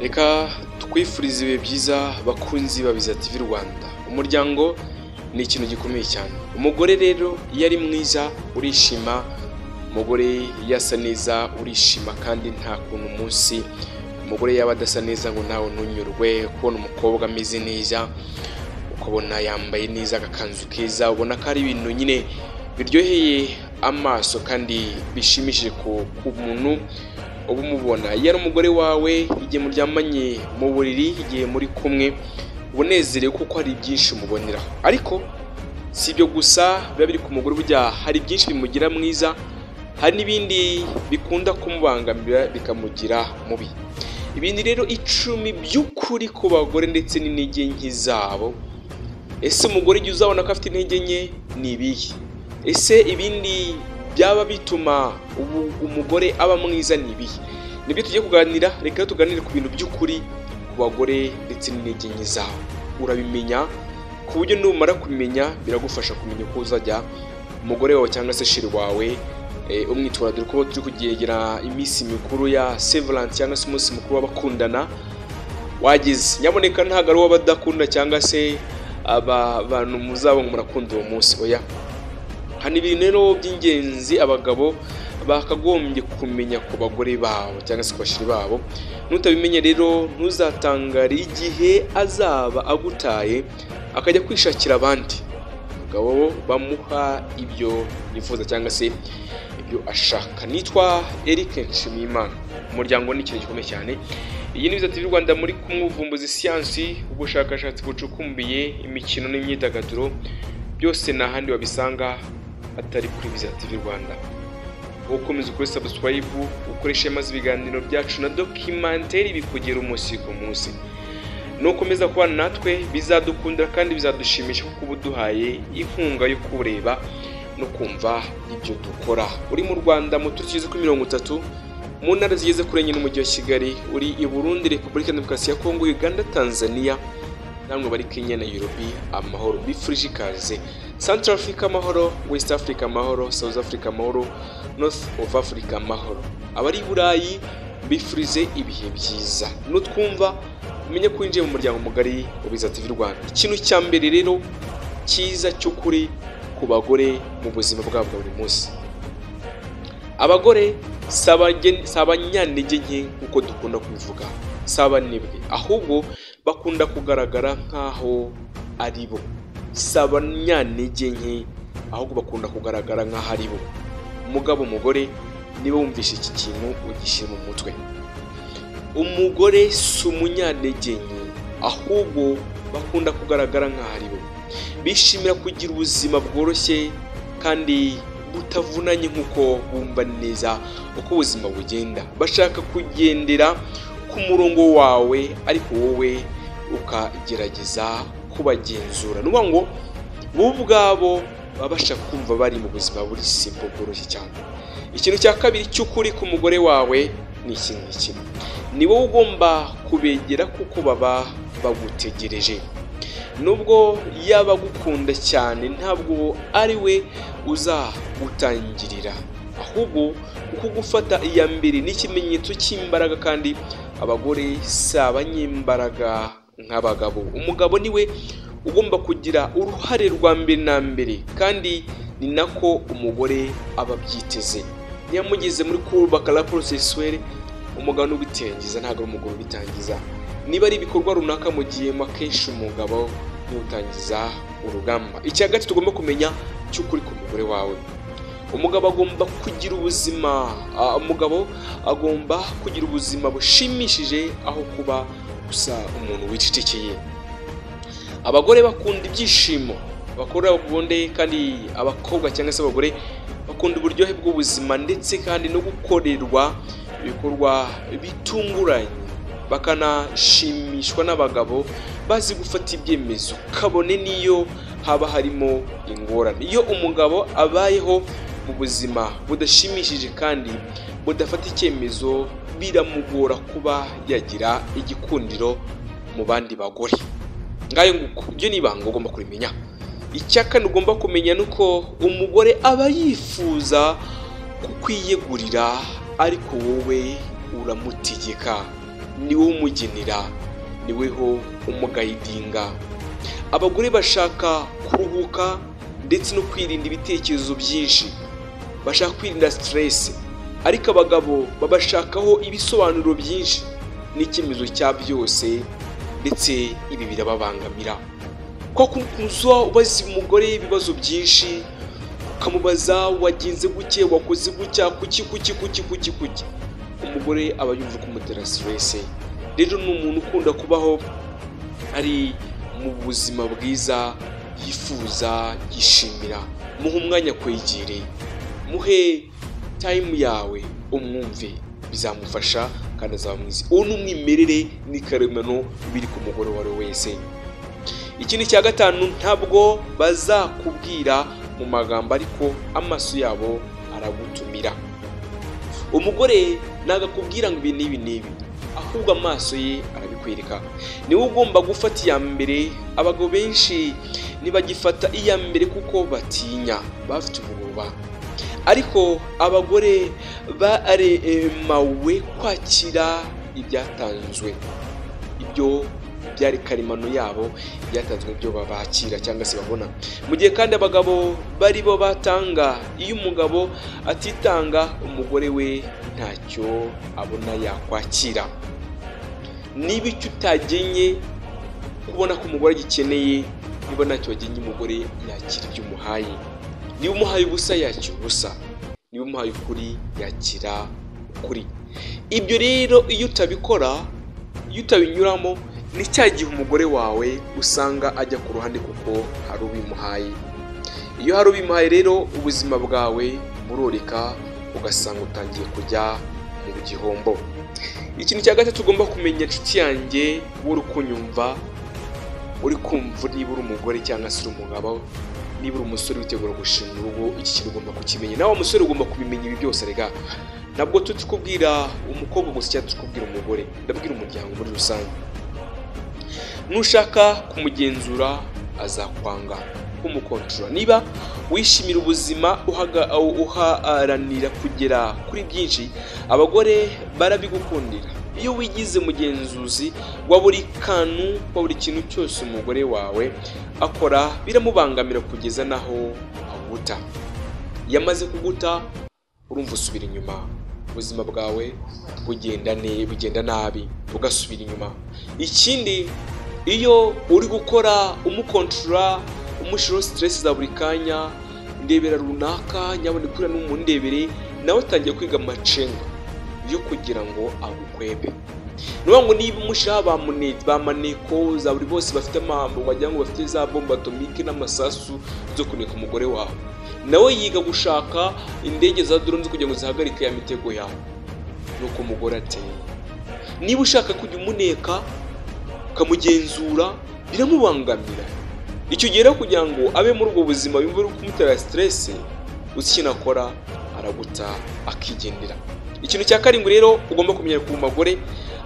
Reka twifurize ibihe byiza bakunzi ba Biza TV Rwanda. Umuryango ni ikintu gikomeye cyane. Umugore rero iyo ari mwiza urishima, umugore yasa neza urishima, kandi nta kuntu umunsi umugore yaba adasa neza ngo nawe ntunyurwe. Kubona umukobwa ameze neza, ukabona yambaye neza agakanzu keza, ubona ko ari ibintu nyine biryoheye amaso kandi bishimishije ku muntu uba umubona. Iyo ari umugore wawe, igihe muryamanye mu buriri, igihe muri kumwe, unezerewe kuko hari byinshi umuboneraho. Ariko si ibyo gusa biba biri ku mugore, burya hari byinshi bimugira mwiza, hari n'ibindi bikunda kumubangamira bikamugira mubi. Ibindi rero 10 by'ukuri ku bagore ndetse n'intege nke zabo. Ese umugore igihe uzabona ko afite intege nke ni ibihe? Ese ibindi byaba bituma umugore aba mwiza ni ibihe? Nibyo tugiye kuganira. Reka tuganire ku bintu by'ukuri ku bagore ndetse n'intege nke zabo. Urabimenya ku buryo numara kubimenya biragufasha kumenya uko uzajya umugore wawe cyangwa se shiri wawe umwitwara. Dore ko turi kugera iminsi mikuru ya Severance cyangwa se umunsi mukuru w'abakundana wageze. Nyamuneka ntabwo ari uw'abadakunda cyangwa se abantu muzaba ngo murakunda uwo munsi. Oya, hano ibintu rero by'ingenzi abagabo bakagombye kumenya ku bagore babo cyangwa se ku bashiri babo. Nutabimenye rero ntuzatangare igihe azaba agutaye akajya kwishakira abandi abagabo bamuha ibyo yifuza cyangwa se ibyo ashaka. Nitwa Eric Nshimiyimana. Umuryango ni ikintu gikomeye cyane. Iyi ni Biza TV Rwanda, muri kumuvumbuzi siyansi, ubushakashatsi bucukumbiye, imikino n'imyidagaduro, byose n'ahandi wabisanga atari kuri Biza TV Rwanda. Ukomeza kuri subscribe, ukoreshe maze ibiganiro byacu na documentary bikugera umunsi ku munsi. Nukomeza kubana natwe bizadukundira kandi bizadushimisha kuko ubuduhaye inkunga yo kureba no kumva ibyo dukora. Uri mu Rwanda mu turkize kuri 30, mu ntara zigeze kuri enye n'umujyi wa Kigali, uri i Burundi, Repubulika Demokarasi ya Kongo, Uganda, Tanzania, namwe bari Kenya na Nairobi, amahoro bifurije ikaze. Central Africa amahoro, West Africa amahoro, South Africa amahoro, North of Africa amahoro. Abari Burayi bifurize ibihe byiza. Nutwumva umenye ko winjiye mu muryango mugari wa Biza TV Rwanda. Ikintu cya mbere rero cyiza cy'ukuri ku bagore mu buzima bwabo bwa buri munsi, abagore sabanyantege nke uko dukunda kubivuga, sabanebwe, ahubwo bakunda kugaragara nkaho ari bo. Sabanyantege nke ahubwo bakunda kugaragara nkaho ari bo. Umugabo, umugore, niba wumvishe iki kintu ugishyira mu mutwe. Umugore si umunyantege nke, ahubwo bakunda kugaragara nkaho ari bo. Bishimira kugira ubuzima bworoshye kandi butavunanye nk'uko bumva neza uko ubuzima bugenda. Bashaka kugendera ku murongo wawe, ariko wowe ukagerageza kubagenzura. Nuvuga ngo bo ubwabo baba bashaka kumva bari mu buzima buri simple bworoshye cyane. Ikintu cya kabiri cy'ukuri ku mugore wawe ni iki: ni wowe ugomba kubegera kuko baba bagutegereje. Nubwo yaba agukunda cyane, ntabwo ari we uzagutangirira, ahubwo kuko gufata iya mbere ni ikimenyetso cy'imbaraga, kandi abagore si abanyembaraga nk'abagabo. Umugabo niwe ugomba kugira uruhare rwa mbere na mbere, kandi ni nako umugore aba abyiteze. Niyo mugeze muri kubaka la processuelle, umugabo n'ubitangiza, ntabwo ari umugore ubitangiza. Niba ari ibikorwa runaka mu gihe akenshi umugabo niwe utangiza urugamba. Icya gatatu tugomba kumenya cy'ukuri ku mugore wawe: umugabo agomba kugira ubuzima bushimishije, aho kuba gusa umuntu wicecekeye. Abagore bakunda ibyishimo, bakora ubundi, kandi abakobwa cyangwa se abagore bakunda uburyohe bw'ubuzima, ndetse kandi no gukorerwa ibikorwa bitunguranye. Bakanashimishwa n'abagabo bazi gufata ibyemezo, kabone niyo haba harimo ingorane. Iyo umugabo abayeho mu buzima budashimishije kandi budafata icyemezo, biramugora kuba yagira igikundiro mu bandi bagore. Ngayo nguko, ibyo ni ibanga ugomba kurimenya. Icya kane ugomba kumenya nuko umugore aba yifuza kukwiyegurira, ariko wowe uramutegeka. niwe umugenera, niweho umugayidinga. Abagore bashaka kuruhuka ndetse no kwirinda ibitekerezo byinshi, bashaka kwirinda stress, ariko abagabo babashakaho ibisobanuro byinshi n'icyemezo cya byose, ndetse ibi birababangamira. Kwa kuza ubaza umugore ibibazo byinshi, ukamubaza wagenze guke, wakoze gutya, kuki, umugore aba yumva kumutera stress. Rero ni umuntu ukunda kubaho ari mu buzima bwiza, yifuza, yishimira. Muhe umwanya kwegere, muhe time yawe, umwumve, bizamufasha kandi azaba mwiza. Uwo ni umwimerere n'ikaremano biri ku mugore wari wese. Ikindi cya gatanu, ntabwo bazakubwira mu magambo ariko amaso yabo aragutumira. Umugore nagakubwira ngo ibi n'ibi, ahubwo amaso ye arabikwereka. Niwe ugomba gufata iya mbere. Abagabo benshi ntibagifata iya mbere kuko batinya, bafite ubwoba. Ariko abagore baremawe kwakira ibyatanzwe, ibyo byari karemano yabo, byatanzwe byo babakira cyangwa se babona. Mu gihe kandi abagabo bari bo batanga, iyo umugabo atitanga, umugore we ntacyo abona yakwakira. Niba icyo utagenye kubona ko umugore agikeneye, niba ntacyo wagenye umugore yakira ibyo umuhaye. Niba umuhaye ubusa yakira ubusa, niba umuhaye ukuri yakira ukuri. Ibyo rero iyo utabikora, iyo utabinyuramo, ni cya gihe umugore wawe usanga ajya ku ruhande kuko hari ubimuhaye. Iyo hari ubimuhaye rero, ubuzima bwawe buroreka, ugasanga utangiye kujya mu gihombo. Ikintu cya gatatu ugomba kumenya, inshuti yanjye, uri kunyumva, uri kumva, niba uri umugore cyangwa se uri umugabo, niba uri umusore witegura gushinga urugo, iki kintu ugomba kukimenya. Nawe umusore ugomba kubimenya ibi byose. Rega, ntabwo turi kubwira umukobwa gusa cyangwa turi kubwira umugore, ndabwira umuryango muri rusange. Nushaka kumugenzura azakwanga, kumukontorora. Niba wishimira ubuzima, uharanira kugera kuri byinshi, abagore barabigukundira. Iyo wigize mugenzuzi wa buri kantu, wa buri kintu cyose umugore wawe akora, biramubangamira kugeza naho aguta. Yamaze kuguta, urumva usubira inyuma, ubuzima bwawe bugenda nabi, ugasubira inyuma. Ikindi, iyo uri gukora umukontorora, umushiro stress za buri kanya, ndebera runaka, nyabone kuri n'umuntu ndebere, nawe utangiye kwiga amacenga yo kugira ngo agukwebe. Nuba ngo niba umushira ba maneko za buri bose bafite amambo, wagira ngo bafite za bomba atomike n'amasasu zo kuneka umugore wawe, nawe yiga gushaka indege za drones kugira ngo zihagarike ya mitego yawe. Nuko umugore ateye. Niba ushaka kujya umuneka ukamugenzura, biramubangamira. Icyo gihe rero kugira ngo abe muri ubwo buzima yumva uri kumutera stress, ukinakora araguta akigendera. Ikintu cya karindwi rero ugomba kumenya ku bagore,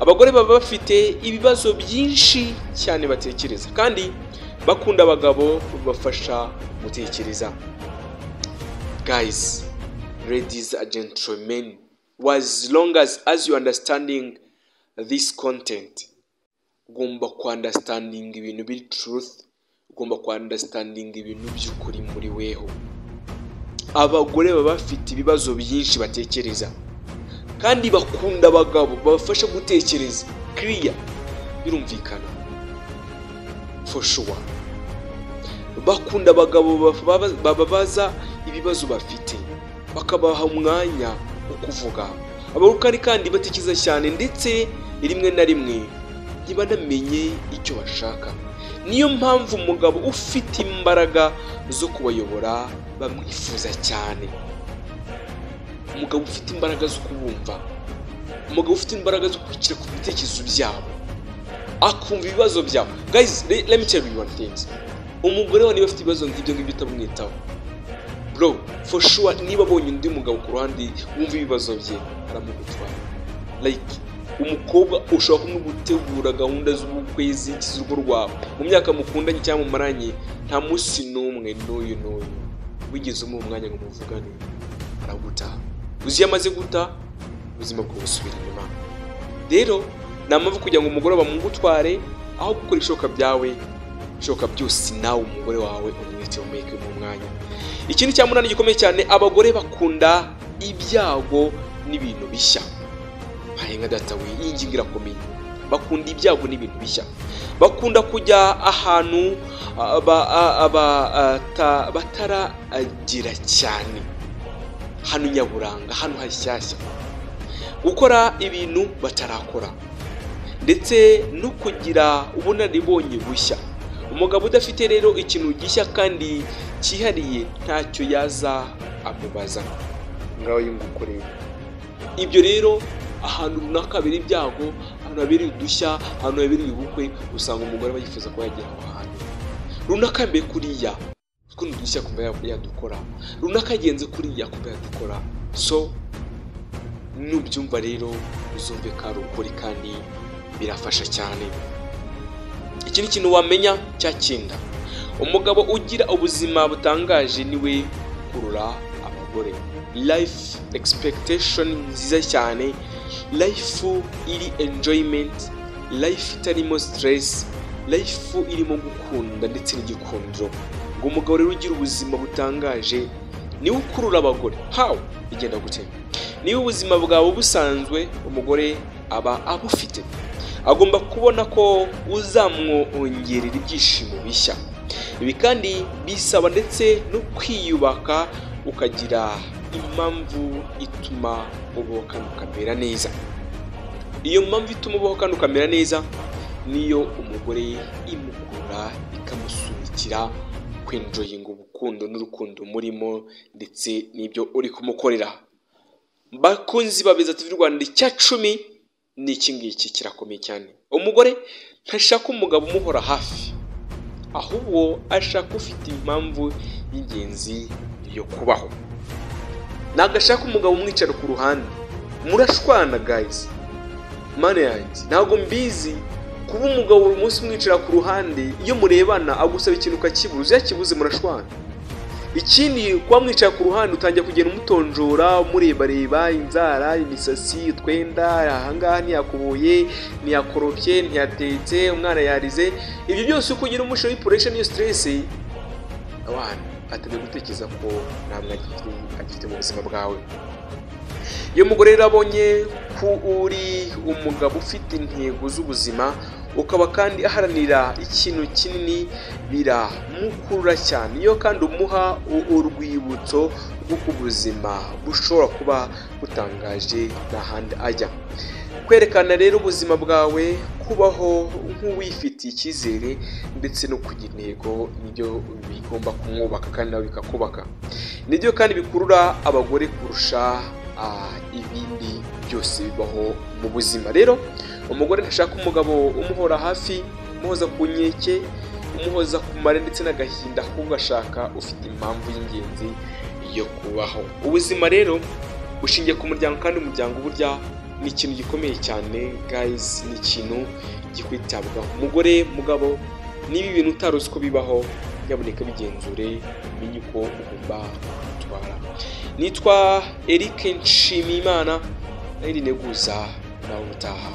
abagore baba bafite ibibazo byinshi cyane batekereza, kandi bakunda abagabo babafasha gutekereza. Guys, ladies and gentlemen, as long as you understanding this content, ugomba understanding ibintu biri truth, ugomba understanding ibintu by'ukuri muri weho. Abagore baba bafite ibibazo byinshi batekereza, kandi bakunda abagabo babafasha gutekereza clear, birumvikana for sure. Bakunda abagabo bababaza ibibazo bafite, bakabaha umwanya wo kuvuga. Abagore kandi batekereza cyane, ndetse rimwe na rimwe ntibanamenye icyo bashaka. Niyo mpamvu umugabo ufite imbaraga zo kubayobora bamwifuza cyane. Umugabo ufite imbaraga zo kubumva, umugabo ufite imbaraga zo kwicira ku bitekerezo byabo, akumva ibibazo byabo. Guys, let me tell you one thing. Umugore wa niba afite ibibazo nk'ibyo ngibyo utamwitaho, bro, for sure, niba abonye undi mugabo ku ruhande wumva ibibazo bye, aramugutwara. Like, umukobwa ushobora kumugutegura gahunda z'ubukwe z'urugo rwawe mu myaka mukundanye cyangwa mumaranye, nta munsi n'umwe n'uyu wigeze mu mwanya ngo muvugane, araguta. Uzi yamaze guta, ubuzima bwo busubira inyuma. Rero nta mpamvu kugira ngo umugore bamugutware aho gukora ishoka byawe ishoka byose nawe umugore wawe umwite umeke mu mwanya. Ikindi cya munani gikomeye cyane, abagore bakunda ibyago n'ibintu bishya. Nka data we, iyi ngingo irakomeye. Bakunda ibyago n'ibintu bishya, bakunda kujya ahantu bataragira cyane, hano nyaburanga, hano hashyashya, gukora ibintu batarakora, ndetse no kugira ubunararibonye bushya. Umugabo udafite rero ikintu gishya kandi cyihariye ntacyo yaza amubaza ngaho yungukorera. Ibyo rero ahantu runaka habera ibyago, ahantu habera udushya, ahantu habera ubukwe, usanga umugore aba yifuza kuba yagera aho hantu runaka. Mbe kuriya kuko udushya kumva yadukora, runaka agenze kuriya kumva yadukora. So nubyumva rero uzumve ko ari ukuri kandi birafasha cyane. Iki ni ikintu wamenya cyakinda. Umugabo ugira ubuzima butangaje niwe kurura abagore. Life expectation nziza cyane, life iri enjoyment, life itarimo stress, life irimo gukunda ndetse n'igikundiro. Ngo umugabo rero ugira ubuzima butangaje niwe ukurura abagore. How igenda gute? Niwe ubuzima bwawe busanzwe umugore aba abufite, agomba kubona ko uzamwongerera ibyishimo bishya. Ibi kandi bisaba ndetse no kwiyubaka, ukagira impamvu ituma ubaho kandi ukamera neza. Iyo mpamvu ituma ubaho kandi ukamera neza niyo umugore imukura ikamusunikira kwenjoyinga ubukundo n'urukundo murimo ndetse n'ibyo uri kumukorera. Bakunzi ba Beza TV Rwanda, icya 10 ni iki ngiki kirakomeye cyane. Umugore ntashaka umugabo umuhora hafi, ahubwo ashaka ufite impamvu y'ingenzi yo kubaho. Nagashaka umugabo umwicara ku ruhande murashwana guys. Mane yanjye ntago mbizi kuba umugabo buri munsi umwicara ku ruhande, iyo murebana agusaba ikintu ukakibuza, yakibuze murashwana. Ikindi kuba mwicara ku ruhande utangiye kugenda umutonjora, murebareba inzara, imisasi, twenda, ahangaha ntiyakubuye, ntiyakoropye, ntiyatetse, umwana yarize. Ibyo byose uko ugira umusho w'ipressure n'iyo stress, abantu atangiye gutekereza ko nta mwanya agifite mu buzima bwawe. Iyo umugore rero abonye ko uri umugabo ufite intego z'ubuzima, ukaba kandi aharanira ikintu kinini, biramukurura cyane. Iyo kandi umuha urwibutso rw'uko ubuzima bushobora kuba butangaje n'ahandi ajya. Kwerekana rero ubuzima bwawe, kubaho nk'uwifitiye icyizere ndetse no kugira intego, nibyo bigomba kumwubaka kandi nawe bikakubaka. Nibyo kandi bikurura abagore kurusha ibindi byose bibaho mu buzima. Rero umugore ntashaka umugabo umuhora hafi, umuhoza ku nkeke, umuhoza ku mare ndetse n'agahinda, ahubwo ashaka ufite impamvu y'ingenzi yo kubaho. Ubuzima rero bushingiye ku muryango, kandi umuryango burya ni ikintu gikomeye cyane guys, ni ikintu gikwitabwaho. Umugore mugabo, niba ibintu utaruzi ko bibaho, nyaboneka bigenzure, menye uko ugomba gutwara. Nitwa Eric Nshimiyimana, nari neguza nawe utaha.